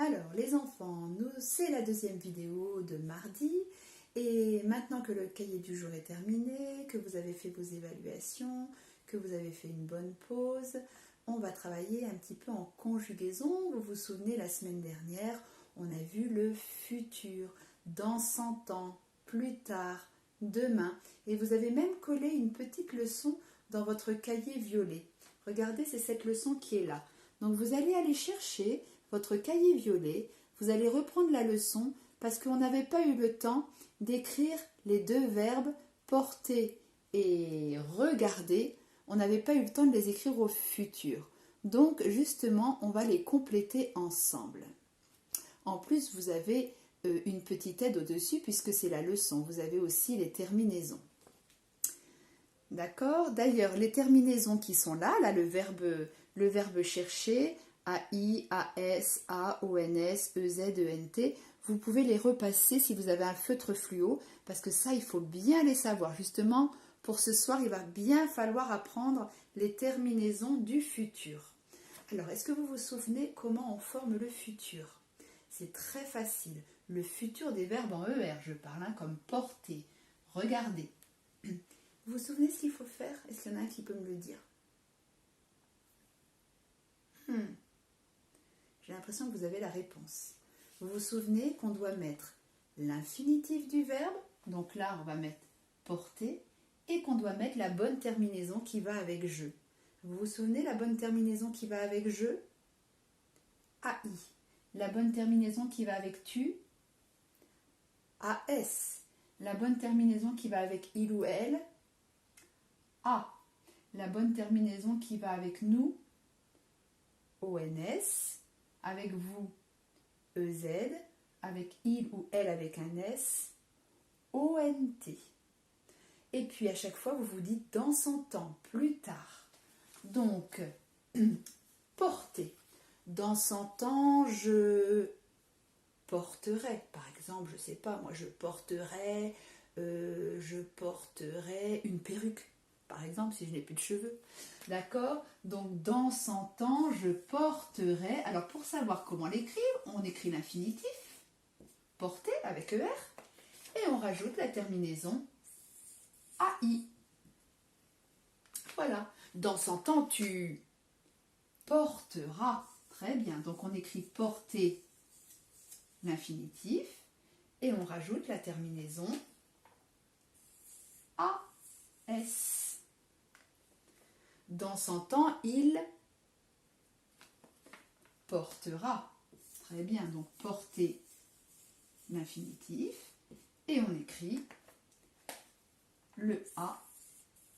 Alors les enfants, c'est la deuxième vidéo de mardi et maintenant que le cahier du jour est terminé, que vous avez fait vos évaluations, que vous avez fait une bonne pause, on va travailler un petit peu en conjugaison. Vous vous souvenez, la semaine dernière, on a vu le futur, dans 100 ans, plus tard, demain, et vous avez même collé une petite leçon dans votre cahier violet. Regardez, c'est cette leçon qui est là. Donc vous allez aller chercher votre cahier violet, vous allez reprendre la leçon parce qu'on n'avait pas eu le temps d'écrire les deux verbes porter et regarder. On n'avait pas eu le temps de les écrire au futur. Donc justement, on va les compléter ensemble. En plus, vous avez une petite aide au-dessus puisque c'est la leçon. Vous avez aussi les terminaisons. D'accord? D'ailleurs, les terminaisons qui sont là, le verbe chercher, AI, AS, A, ONS, EZ, ENT, vous pouvez les repasser si vous avez un feutre fluo, parce que ça, il faut bien les savoir. Justement, pour ce soir, il va bien falloir apprendre les terminaisons du futur. Alors, est-ce que vous vous souvenez comment on forme le futur? C'est très facile. Le futur des verbes en ER, je parle, comme porter, regarder. Vous vous souvenez ce qu'il faut faire? Est-ce qu'il y en a un qui peut me le dire? J'ai l'impression que vous avez la réponse. Vous vous souvenez qu'on doit mettre l'infinitif du verbe, donc là on va mettre porter, et qu'on doit mettre la bonne terminaison qui va avec je. Vous vous souvenez la bonne terminaison qui va avec je? AI. La bonne terminaison qui va avec tu? AS. La bonne terminaison qui va avec il ou elle? A. La bonne terminaison qui va avec nous? ONS. Avec vous? EZ. Avec il ou elle avec un S? ONT. Et puis à chaque fois, vous vous dites dans 100 ans, plus tard. Donc, porter. Dans 100 ans, je porterai. Par exemple, je ne sais pas, moi je porterai une perruque. Par exemple, si je n'ai plus de cheveux. D'accord? Donc, dans 100 ans, je porterai. Alors, pour savoir comment l'écrire, on écrit l'infinitif, porter avec ER, et on rajoute la terminaison AI. Voilà. Dans 100 ans, tu porteras. Très bien. Donc, on écrit porter l'infinitif, et on rajoute la terminaison AS. Dans 100 ans, il portera. Très bien, donc porter l'infinitif. Et on écrit le A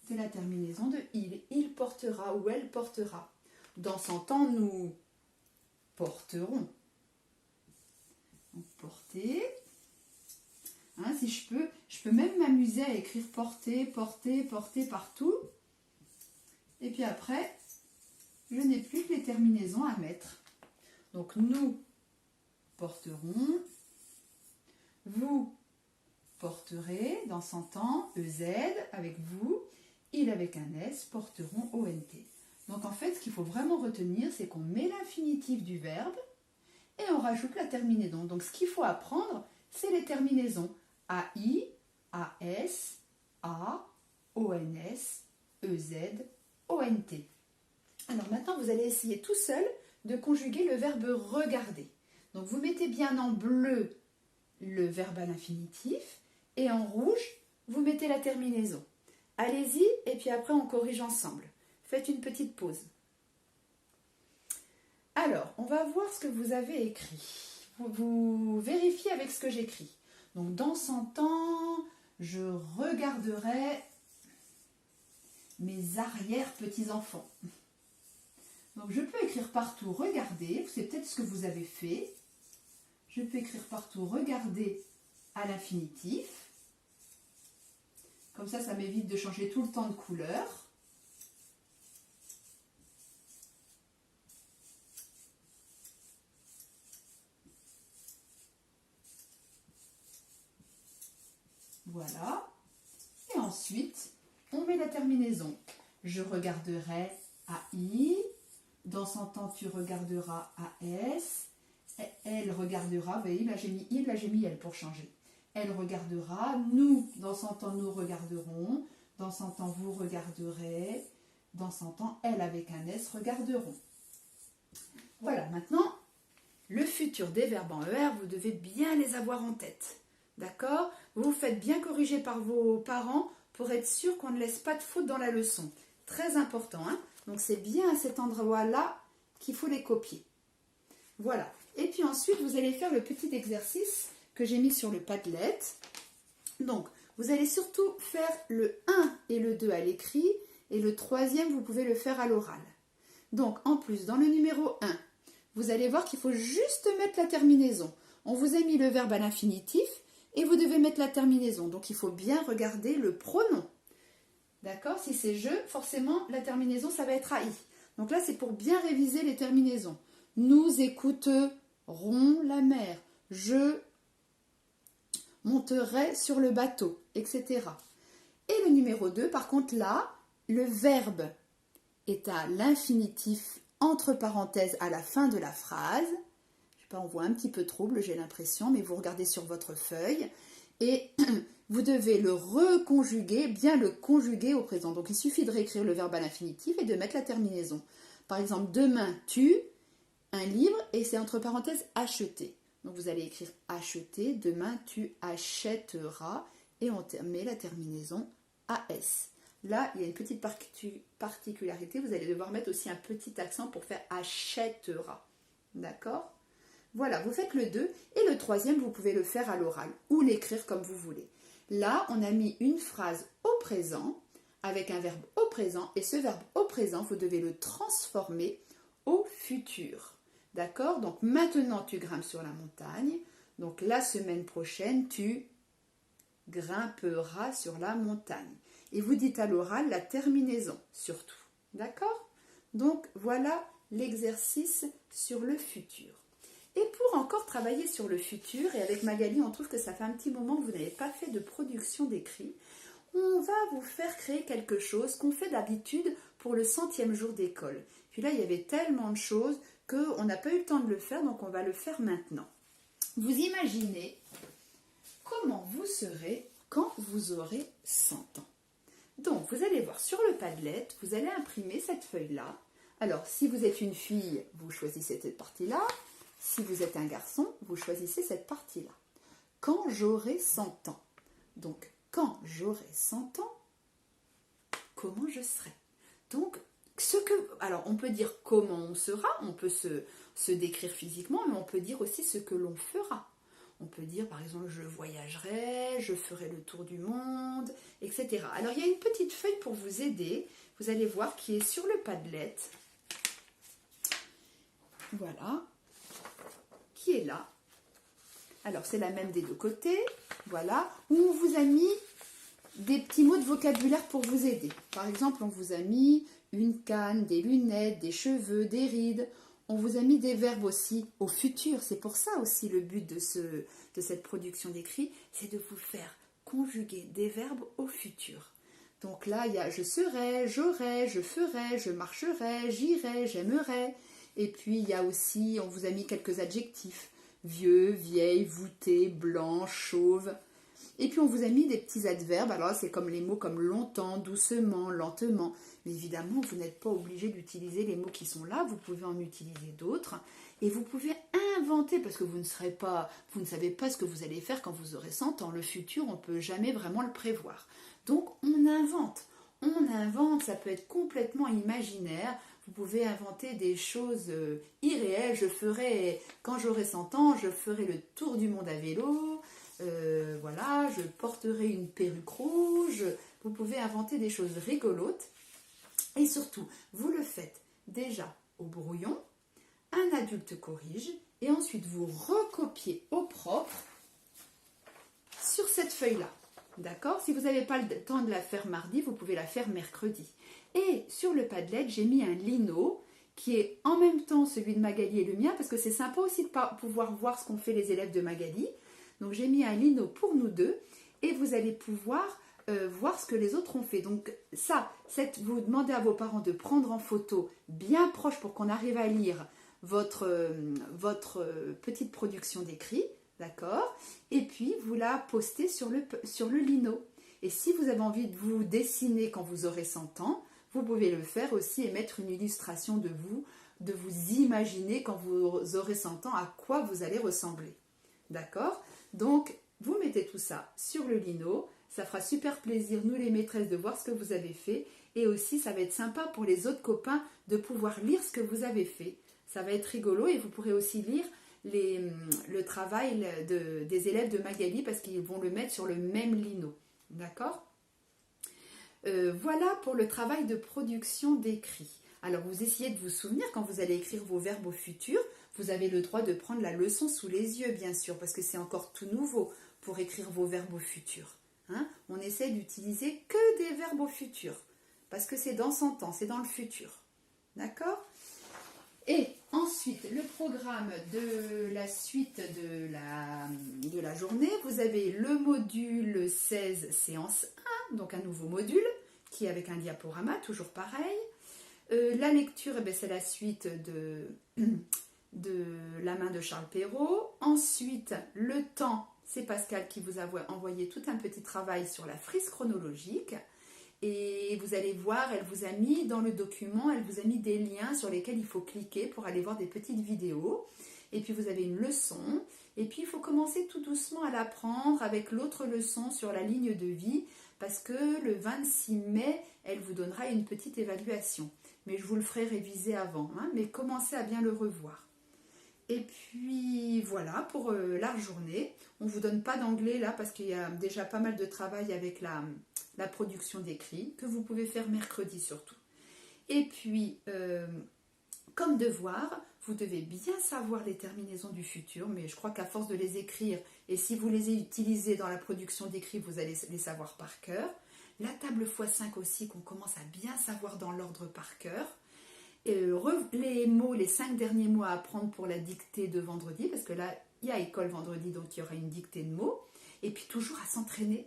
de la terminaison de il. Il portera ou elle portera. Dans 100 ans, nous porterons. Donc porter. Si je peux même m'amuser à écrire porter, porter, porter partout. Et puis après, je n'ai plus que les terminaisons à mettre. Donc, nous porterons, vous porterez dans 100 ans, EZ avec vous, il avec un S, porteront ONT. Donc, en fait, ce qu'il faut vraiment retenir, c'est qu'on met l'infinitif du verbe et on rajoute la terminaison. Donc, ce qu'il faut apprendre, c'est les terminaisons AI, AS, A, ONS, EZ, ONT. Alors maintenant, vous allez essayer tout seul de conjuguer le verbe regarder. Donc vous mettez bien en bleu le verbe à l'infinitif et en rouge, vous mettez la terminaison. Allez-y et puis après on corrige ensemble. Faites une petite pause. Alors, on va voir ce que vous avez écrit. Vous vérifiez avec ce que j'écris. Donc dans 100 ans, je regarderai mes arrière-petits-enfants. Donc je peux écrire partout regardez, c'est peut-être ce que vous avez fait. Je peux écrire partout regardez à l'infinitif. Comme ça m'évite de changer tout le temps de couleur. Voilà. Et ensuite, on met la terminaison. Je regarderai AI. Dans 100 ans, tu regarderas AS. Elle Elle regardera, vous voyez, là j'ai mis il, là j'ai mis elle pour changer. Elle regardera, nous, dans 100 ans, nous regarderons, dans 100 ans, vous regarderez, dans 100 ans, elle avec un S regarderont. Voilà, maintenant, le futur des verbes en ER, vous devez bien les avoir en tête. D'accord? Vous vous faites bien corriger par vos parents pour être sûr qu'on ne laisse pas de faute dans la leçon. Très important, hein? Donc c'est bien à cet endroit-là qu'il faut les copier. Voilà. Et puis ensuite, vous allez faire le petit exercice que j'ai mis sur le Padlet. Donc, vous allez surtout faire le 1 et le 2 à l'écrit, et le troisième, vous pouvez le faire à l'oral. Donc, en plus, dans le numéro 1, vous allez voir qu'il faut juste mettre la terminaison. On vous a mis le verbe à l'infinitif, et vous devez mettre la terminaison. Donc, il faut bien regarder le pronom. D'accord? Si c'est je, forcément, la terminaison, ça va être AI. Donc là, c'est pour bien réviser les terminaisons. Nous écouterons la mer. Je monterai sur le bateau, etc. Et le numéro 2, par contre, là, le verbe est à l'infinitif entre parenthèses à la fin de la phrase. Je sais pas, on voit un petit peu trouble, j'ai l'impression, mais vous regardez sur votre feuille et vous devez le reconjuguer, bien le conjuguer au présent. Donc, il suffit de réécrire le verbe à l'infinitif et de mettre la terminaison. Par exemple, demain, tu un livre et c'est entre parenthèses acheter. Donc, vous allez écrire acheter, demain, tu achèteras et on met la terminaison AS. Là, il y a une petite particularité, vous allez devoir mettre aussi un petit accent pour faire achètera. D'accord? Voilà, vous faites le 2 et le troisième, vous pouvez le faire à l'oral ou l'écrire comme vous voulez. Là, on a mis une phrase au présent avec un verbe au présent et ce verbe au présent, vous devez le transformer au futur. D'accord? Donc maintenant, tu grimpes sur la montagne. Donc la semaine prochaine, tu grimperas sur la montagne. Et vous dites à l'oral la terminaison, surtout. D'accord? Donc voilà l'exercice sur le futur. Et pour encore travailler sur le futur, et avec Magali, on trouve que ça fait un petit moment que vous n'avez pas fait de production d'écrit, on va vous faire créer quelque chose qu'on fait d'habitude pour le 100e jour d'école. Puis là, il y avait tellement de choses qu'on n'a pas eu le temps de le faire, donc on va le faire maintenant. Vous imaginez comment vous serez quand vous aurez 100 ans. Donc, vous allez voir sur le Padlet, vous allez imprimer cette feuille-là. Alors, si vous êtes une fille, vous choisissez cette partie-là. Si vous êtes un garçon, vous choisissez cette partie-là. Quand j'aurai 100 ans. Donc, quand j'aurai 100 ans, comment je serai? Donc, alors, on peut dire comment on sera, on peut se décrire physiquement, mais on peut dire aussi ce que l'on fera. On peut dire, par exemple, je voyagerai, je ferai le tour du monde, etc. Alors, il y a une petite feuille pour vous aider. Vous allez voir qui est sur le Padlet. Voilà. Qui est là. Alors, c'est la même des deux côtés. Voilà. Où on vous a mis des petits mots de vocabulaire pour vous aider. Par exemple, on vous a mis une canne, des lunettes, des cheveux, des rides. On vous a mis des verbes aussi au futur. C'est pour ça aussi le but de cette production d'écrit, c'est de vous faire conjuguer des verbes au futur. Donc là, il y a je serai, j'aurai, je ferai, je marcherai, j'irai, j'aimerai. Et puis, il y a aussi, on vous a mis quelques adjectifs. Vieux, vieille, voûté, blanc, chauve. Et puis, on vous a mis des petits adverbes. Alors là, c'est comme les mots comme longtemps, doucement, lentement. Mais évidemment, vous n'êtes pas obligé d'utiliser les mots qui sont là. Vous pouvez en utiliser d'autres. Et vous pouvez inventer, parce que vous ne savez pas ce que vous allez faire quand vous aurez 100 ans. Le futur, on ne peut jamais vraiment le prévoir. Donc, on invente. Ça peut être complètement imaginaire. Vous pouvez inventer des choses irréelles. Quand j'aurai 100 ans, je ferai le tour du monde à vélo. Voilà, je porterai une perruque rouge. Vous pouvez inventer des choses rigolotes. Et surtout, vous le faites déjà au brouillon. Un adulte corrige. Et ensuite, vous recopiez au propre sur cette feuille-là. D'accord? Si vous n'avez pas le temps de la faire mardi, vous pouvez la faire mercredi. Et sur le Padlet, j'ai mis un lino qui est en même temps celui de Magali et le mien, parce que c'est sympa aussi de pouvoir voir ce qu'ont fait les élèves de Magali. Donc j'ai mis un lino pour nous deux, et vous allez pouvoir voir ce que les autres ont fait. Donc ça, vous demandez à vos parents de prendre en photo bien proche pour qu'on arrive à lire votre petite production d'écrit, d'accord? Et puis vous la postez sur le lino. Et si vous avez envie de vous dessiner quand vous aurez 100 ans, vous pouvez le faire aussi et mettre une illustration de vous imaginer quand vous aurez 100 ans à quoi vous allez ressembler. D'accord? Donc, vous mettez tout ça sur le lino. Ça fera super plaisir, nous les maîtresses, de voir ce que vous avez fait. Et aussi, ça va être sympa pour les autres copains de pouvoir lire ce que vous avez fait. Ça va être rigolo et vous pourrez aussi lire le travail des élèves de Magali parce qu'ils vont le mettre sur le même lino. D'accord? Voilà pour le travail de production d'écrit. Alors, vous essayez de vous souvenir, quand vous allez écrire vos verbes au futur, vous avez le droit de prendre la leçon sous les yeux, bien sûr, parce que c'est encore tout nouveau pour écrire vos verbes au futur. Hein? On essaie d'utiliser que des verbes au futur, parce que c'est dans 100 ans, c'est dans le futur. D'accord? Et ensuite, le programme de la suite de la journée, vous avez le module 16, séance 1, donc un nouveau module, qui est avec un diaporama, toujours pareil. La lecture, c'est la suite de La main de Charles Perrault. Ensuite, le temps, c'est Pascal qui vous a envoyé tout un petit travail sur la frise chronologique. Et vous allez voir, elle vous a mis dans le document, elle vous a mis des liens sur lesquels il faut cliquer pour aller voir des petites vidéos. Et puis vous avez une leçon. Et puis il faut commencer tout doucement à l'apprendre avec l'autre leçon sur la ligne de vie, parce que le 26 mai, elle vous donnera une petite évaluation. Mais je vous le ferai réviser avant, hein, mais commencez à bien le revoir. Et puis voilà pour la journée. On ne vous donne pas d'anglais là parce qu'il y a déjà pas mal de travail avec la production d'écrit que vous pouvez faire mercredi surtout. Et puis, comme devoir, vous devez bien savoir les terminaisons du futur, mais je crois qu'à force de les écrire, et si vous les utilisez dans la production d'écrit, vous allez les savoir par cœur. La table x5 aussi, qu'on commence à bien savoir dans l'ordre par cœur. Les mots, les 5 derniers mots à apprendre pour la dictée de vendredi, parce que là, il y a école vendredi, donc il y aura une dictée de mots. Et puis toujours à s'entraîner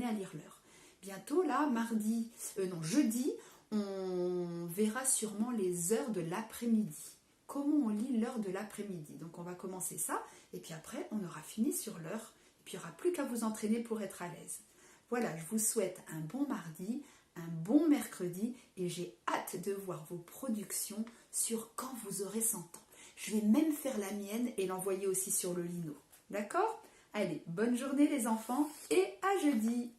à lire l'heure. Bientôt, là, jeudi, on verra sûrement les heures de l'après-midi. Comment on lit l'heure de l'après-midi. Donc on va commencer ça, et puis après, on aura fini sur l'heure. Et puis il n'y aura plus qu'à vous entraîner pour être à l'aise. Voilà, je vous souhaite un bon mardi, un bon mercredi, et j'ai hâte de voir vos productions sur quand vous aurez 100 ans. Je vais même faire la mienne et l'envoyer aussi sur le lino. D'accord? Allez, bonne journée les enfants, et à jeudi!